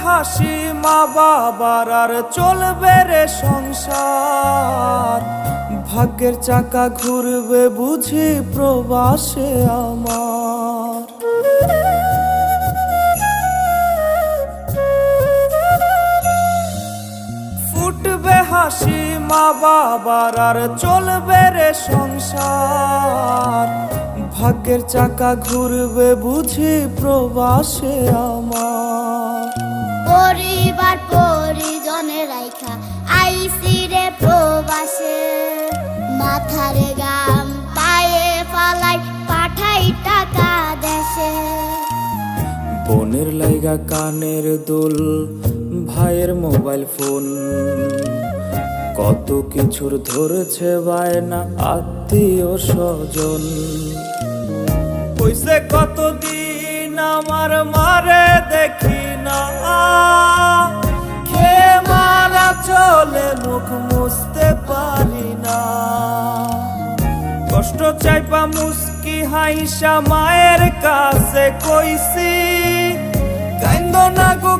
হাসি মা বাবার আর চলবে রে সংসার। ভাগ্যের চাকা ঘুরবে বুঝি প্রবাসে আমার। ফুটবে হাসি মা বাবার আর চলবে রে সংসার। ভাগ্যের চাকা ঘুরবে বুঝি প্রবাসে আমার। পরিবার পরিজনে রাইখা আইসি রে প্রবাসে, মাথারে গাম পায়ে ফালাই পাঠাই টাকা দেশে। বোনের লাইগা কানের দুল, ভাইয়ের মোবাইল ফোন, কত কিছুর ধরেছে বায়না আত্মীয় স্বজন। কইছে কতদিন আমার মারে দেখি না, খেয়ে মারা চলে মুখ মুছতে পারি না। কষ্ট চাইপা মুস্কি হাইসা মায়ের কাছে কইছি, কাইন্দো না গো